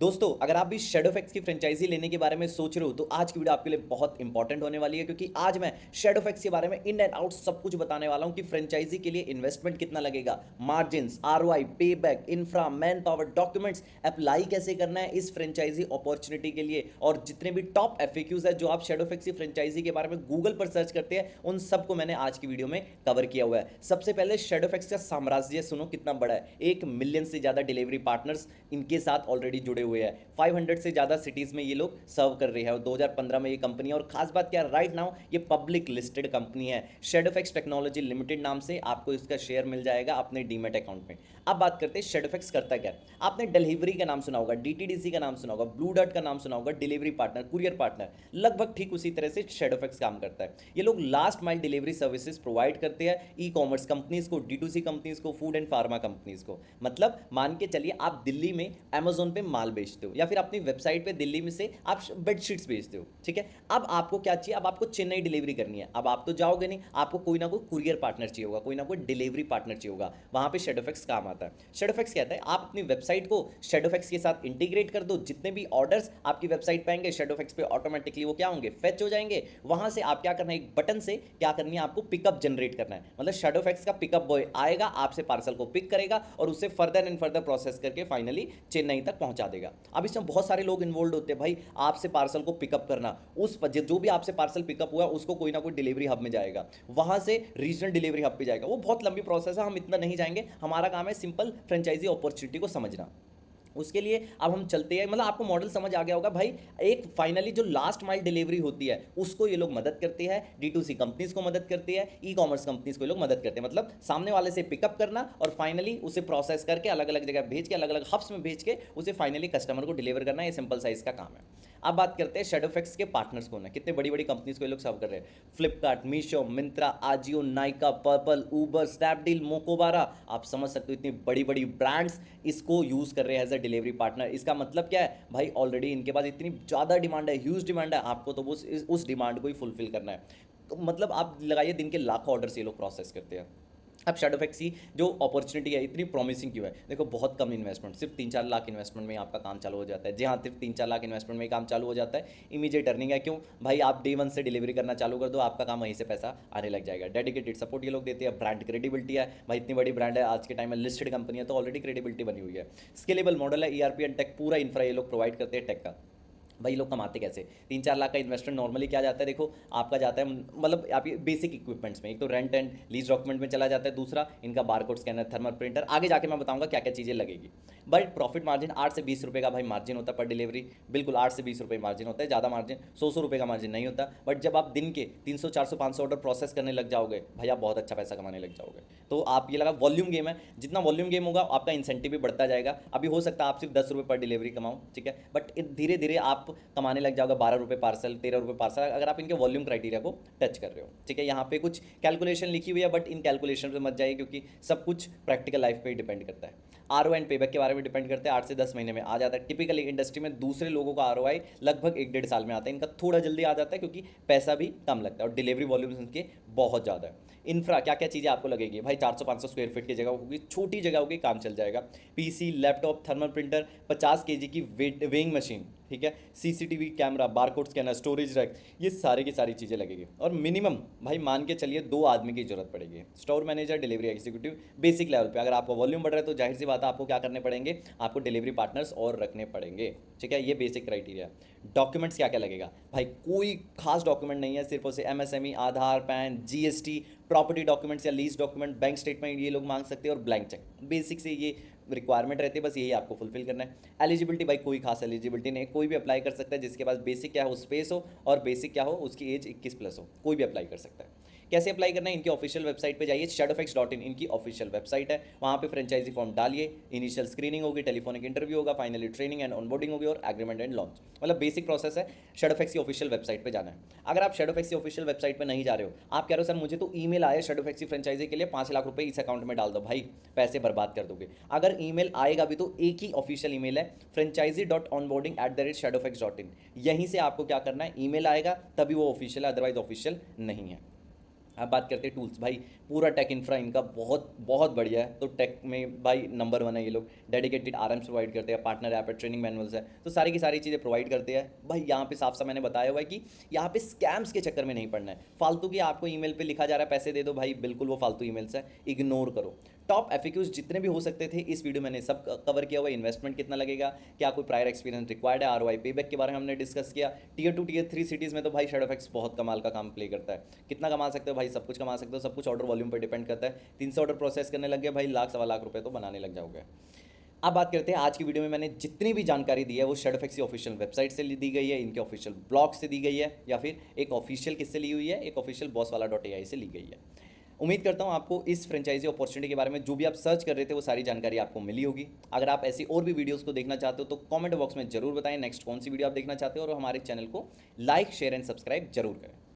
दोस्तों, अगर आप भी शैडोफैक्स की फ्रेंचाइजी लेने के बारे में सोच रहे हो तो आज की वीडियो आपके लिए बहुत इंपॉर्टेंट होने वाली है, क्योंकि आज मैं शैडोफैक्स के बारे में इन एंड आउट सब कुछ बताने वाला हूं कि फ्रेंचाइजी के लिए इन्वेस्टमेंट कितना लगेगा, मार्जिन्स, आरओआई, पे back, infra, man power, documents, apply कैसे करना है इस फ्रेंचाइजी अपॉर्चुनिटी के लिए, और जितने भी टॉप एफएक्यूज है जो आप शैडोफैक्स की फ्रेंचाइजी के बारे में गूगल पर सर्च करते हैं उन सबको मैंने आज की वीडियो में कवर किया हुआ है। सबसे पहले शैडोफैक्स का साम्राज्य सुनो कितना बड़ा है। 1 मिलियन से ज्यादा डिलीवरी पार्टनर्स इनके साथ ऑलरेडी जुड़े हुए हैं। 500 से ज़्यादा सिटीज़ में ये लोग सर्व कर रहे हैं और 2015 में ये कंपनी है। और खास बात क्या है, राइट नाउ ये पब्लिक लिस्टेड कंपनी है। शैडोफैक्स टेक्नोलॉजी लिमिटेड नाम से आपको इसका शेयर मिल जाएगा अपने डीमेट अकाउंट में। अब बात करते हैं शैडोफैक्स करता क्या है। आपने डिलीवरी का नाम सुना होगा, डीटीडीसी का नाम सुना होगा, ब्लू डॉट का नाम सुना होगा, डिलीवरी पार्टनर, कुरियर पार्टनर। लगभग ठीक उसी तरह से शैडोफैक्स काम करता है। ये लोग last mile delivery services provide करते हैं ई कॉमर्स कंपनीज को, डी2सी कंपनीज को, फूड एंड फार्मा कंपनीज को। मतलब मान के चलिए आप दिल्ली में अमेजोन पे माल बेचते हो या फिर अपनी वेबसाइट पे दिल्ली में से आप बेडशीट्स बेचते हो, ठीक है। अब आपको क्या चाहिए, अब आपको चेन्नई डिलीवरी करनी है। अब आप तो जाओगे नहीं, आपको कोई ना कोई कुरियर पार्टनर चाहिए होगा, कोई ना कोई डिलीवरी पार्टनर चाहिए होगा। वहां पे शैडोफैक्स काम आता है। शैडोफैक्स कहता है आप अपनी वेबसाइट को शैडोफैक्स के साथ इंटीग्रेट कर दो। जितने भी ऑर्डर्स आपकी वेबसाइट पे आएंगे शैडोफैक्स पे ऑटोमेटिकली वो क्या होंगे, फेच हो जाएंगे। वहां से आप क्या करना है, एक बटन से क्या करनी है आपको, पिकअप जनरेट करना है। मतलब शैडोफैक्स का पिकअप बॉय आएगा, आपसे पार्सल को पिक करेगा और उसे फर्दर एंड फर्दर प्रोसेस करके फाइनली चेन्नई तक पहुंचा देगा। अब इसमें बहुत सारे लोग इन्वॉल्व होते हैं भाई। आपसे पार्सल को पिकअप करना, उस जो भी आपसे पार्सल पिकअप हुआ उसको कोई ना कोई डिलीवरी हब में जाएगा, वहां से रीजनल डिलीवरी हब पे जाएगा। वो बहुत लंबी प्रोसेस है, हम इतना नहीं जाएंगे। हमारा काम है सिंपल फ्रेंचाइजी अपॉर्चुनिटी को समझना। उसके लिए अब हम चलते हैं, मतलब आपको मॉडल समझ आ गया होगा भाई। एक फाइनली जो लास्ट माइल डिलीवरी होती है उसको ये लोग मदद करती है, डी2सी कंपनीज को मदद करती है, ई कॉमर्स कंपनीज को ये लोग मदद करते हैं। मतलब सामने वाले से पिकअप करना और फाइनली उसे प्रोसेस करके अलग अलग जगह भेज के, अलग अलग हब्स में भेज के उसे फाइनली कस्टमर को डिलीवर करना। ये सिंपल साइज का काम है। अब बात करते हैं शैडोफैक्स के पार्टनर्स कौन है, कितने बड़ी बड़ी कंपनीज को ये लोग सर्व कर रहे हैं। फ्लिपकार्ट, मीशो, मिंत्रा, आजियो, नाइका, पर्पल, उबर, स्नैपडील, मोकोबारा। आप समझ सकते हो इतनी बड़ी बड़ी ब्रांड्स इसको यूज़ कर रहे हैं एज अ डिलीवरी पार्टनर। इसका मतलब क्या है भाई, ऑलरेडी इनके पास इतनी ज़्यादा डिमांड है, ह्यूज डिमांड है। आपको तो उस डिमांड को ही फुलफिल करना है। तो मतलब आप लगाइए दिन के लाखों ऑर्डर्स ये लोग प्रोसेस करते हैं। अब शैडोफैक्स की जो अपॉर्चुनिटी है इतनी प्रॉमिसिंग क्यों है, देखो बहुत कम इन्वेस्टमेंट, सिर्फ 3-4 लाख इन्वेस्टमेंट में आपका काम चालू हो जाता है। जी हाँ, सिर्फ 3-4 लाख इन्वेस्टमेंट में काम चालू हो जाता है। इमीडिएट अर्निंग है। क्यों भाई, आप डे 1 से डिलीवरी करना चालू कर दो, आपका काम वहीं से पैसा आने लग जाएगा। डेडिकेटेड सपोर्ट ये लोग देते हैं। ब्रांड क्रेडिबिलिटी है भाई, इतनी बड़ी ब्रांड है आज के टाइम में, लिस्टेड कंपनी है तो ऑलरेडी क्रेडिबिलिटी बनी हुई है। स्केलेबल मॉडल है, ईआरपी एंड टेक पूरा इंफ्रा ये लोग प्रोवाइड करते हैं टेक का। भाई लोग कमाते कैसे, 3-4 लाख का इन्वेस्टमेंट नॉर्मली क्या जाता है, देखो आपका जाता है मतलब आपके बेसिक इक्विपमेंट्स में, एक तो रेंट एंड लीज डॉक्यूमेंट में चला जाता है, दूसरा इनका बारकोड स्कैनर, थर्मल प्रिंटर। आगे जाके मैं बताऊंगा क्या क्या चीज़ें लगेगी। बट प्रॉफिट मार्जिन 8 से 20 रुपये का भाई मार्जिन होता है पर डिलीवरी। बिल्कुल 8 से 20 रुपये मार्जिन होता है, ज़्यादा मार्जिन 100 रुपये का मार्जिन नहीं होता। बट जब आप दिन के 300, 400, 500 ऑर्डर प्रोसेस करने लग जाओगे भाई, आप बहुत अच्छा पैसा कमाने लग जाओगे। तो आप ये लगा वॉल्यूम गेम है, जितना वॉल्यूम गेम होगा आपका इंसेंटिव भी बढ़ता जाएगा। अभी हो सकता है आप सिर्फ 10 रुपये पर डिलीवरी कमाओ, ठीक है, बट धीरे धीरे आप कमाने लग जाओगे 12 रुपये पार्सल, 13 रुपये पार्सल, अगर आप इनके वॉल्यूम क्राइटेरिया को टच कर रहे हो, ठीक है। यहाँ पे कुछ कैलकुलेशन लिखी हुई है बट इन कैलकुलेशन पे मत जाइए, क्योंकि सब कुछ प्रैक्टिकल लाइफ पे ही डिपेंड करता है। आरओ एंड पेबैक के बारे में डिपेंड करते हैं, 8 से 10 महीने में आ जाता है। टिपिकली इंडस्ट्री में दूसरे लोगों का आरओआई लगभग 1-1.5 साल में आता है, इनका थोड़ा जल्दी आ जाता है क्योंकि पैसा भी कम लगता है और डिलीवरी वॉल्यूम इनके बहुत ज़्यादा है। इंफ्रा क्या क्या चीज़ें आपको लगेगी भाई, 400-500 स्क्वायर फीट की जगह होगी, छोटी जगह होगी, काम चल जाएगा। PC, laptop, thermal printer, 50 kg की वेइंग मशीन, ठीक है, CCTV camera, barcode scanner, storage rack, ये सारी की सारी चीज़ें लगेगी। और मिनिमम भाई मान के चलिए 2 आदमी की जरूरत पड़ेगी, store manager, delivery executive, basic level पे। अगर आपका वॉल्यूम बढ़ रहा है तो जाहिर सी बात है आपको क्या करने पड़ेंगे, आपको डिलीवरी पार्टनर्स और रखने पड़ेंगे, ठीक है। ये बेसिक क्राइटेरिया। डॉक्यूमेंट्स क्या क्या लगेगा भाई, कोई खास डॉक्यूमेंट नहीं है, सिर्फ उसे एमएसएमई, आधार, पैन, जीएसटी, प्रॉपर्टी डॉक्यूमेंट्स या लीज डॉक्यूमेंट, बैंक स्टेटमेंट ये लोग मांग सकते हैं और ब्लैंक चेक। बेसिक से ये रिक्वायरमेंट रहती है, बस यही आपको फुलफिल करना है। एलिजिबिलिटी भाई कोई खास एलिजिबिलिटी नहीं, कोई भी अप्लाई कर सकता है जिसके पास बेसिक क्या हो, स्पेस हो, और बेसिक क्या हो उसकी एज 21+ हो, कोई भी अप्लाई कर सकता है। कैसे अप्लाई करना है, इनकी ऑफिशियल वेबसाइट पे जाइए, shadowfax.in इनकी ऑफिशियल वेबसाइट है। वहाँ पे फ्रेंचाइजी फॉर्म डालिए, इनिशियल स्क्रीनिंग होगी, टेलीफोनिक इंटरव्यू होगा, फाइनली ट्रेनिंग एंड ऑनबोर्डिंग होगी और एग्रीमेंट एंड लॉन्च। मतलब बेसिक प्रोसेस है। शैडोफैक्स की ऑफिशियल वेबसाइट पे जाना है। अगर आप शैडोफैक्स की ऑफिशियल वेबसाइट पे नहीं जा रहे हो, आप कह रहे हो सर मुझे तो ईमेल आया शैडोफैक्स की फ्रेंचाइजी के लिए 5 लाख रुपए इस अकाउंट में डाल दो, भाई पैसे बर्बाद कर दोगे। अगर ईमेल आएगा भी तो एक ही ऑफिशियल ईमेल है, franchisee.onboarding@shadowfax.in। यहीं से आपको क्या करना है, ईमेल आएगा तभी वो ऑफिशियल है, अदरवाइज ऑफिशियल नहीं है। अब बात करते हैं टूल्स भाई। पूरा टेक इंफ्रा इनका बहुत बहुत बढ़िया है। तो टेक में भाई नंबर वन है ये लोग। डेडिकेटेड आरएम्स प्रोवाइड करते हैं, पार्टनर ऐप है, ट्रेनिंग मैनुअल्स है, तो सारी की सारी चीज़ें प्रोवाइड करते हैं भाई। यहाँ पे साफ साफ मैंने बताया हुआ है कि यहाँ पे स्कैम्स के चक्कर में नहीं पड़ना है। फालतू की आपको ईमेल पे लिखा जा रहा है पैसे दे दो भाई, बिल्कुल वो फालतू ईमेल्स है, इग्नोर करो। टॉप एफिक्यूज जितने भी हो सकते थे इस वीडियो मैंने सब कवर किया हुआ है। इन्वेस्टमेंट कितना लगेगा, क्या कोई प्रायर एक्सपीरियंस रिक्वायर्ड है, आरओआई पेबैक के बारे में हमने डिस्कस किया। टियर 2 टियर 3 सिटीज़ में तो भाई शेडोफैक्स बहुत कमाल का काम प्ले करता है। कितना कमा सकते हो भाई, सब कुछ कमा सकते हो, सब कुछ ऑर्डर वॉल्यूम पर डिपेंड करता है। 300 ऑर्डर प्रोसेस करने लग गए भाई, लाख सवा लाख रुपए तो बनाने लग जाओगे। अब बात करते हैं आज की वीडियो में मैंने जितनी भी जानकारी दी है वो शेडोफैक्स की ऑफिशियल वेबसाइट से दी गई है, इनके ऑफिशियल ब्लॉग से दी गई है, या फिर एक ऑफिशियल किससे ली हुई है, एक ऑफिशियल बॉसवाला.ai से ली गई है। उम्मीद करता हूँ आपको इस फ्रेंचाइजी अपॉर्चुनिटी के बारे में जो भी आप सर्च कर रहे थे वो सारी जानकारी आपको मिली होगी। अगर आप ऐसी और भी वीडियोस को देखना चाहते हो तो कमेंट बॉक्स में जरूर बताएं नेक्स्ट कौन सी वीडियो आप देखना चाहते हो, और हमारे चैनल को लाइक शेयर एंड सब्सक्राइब जरूर करें।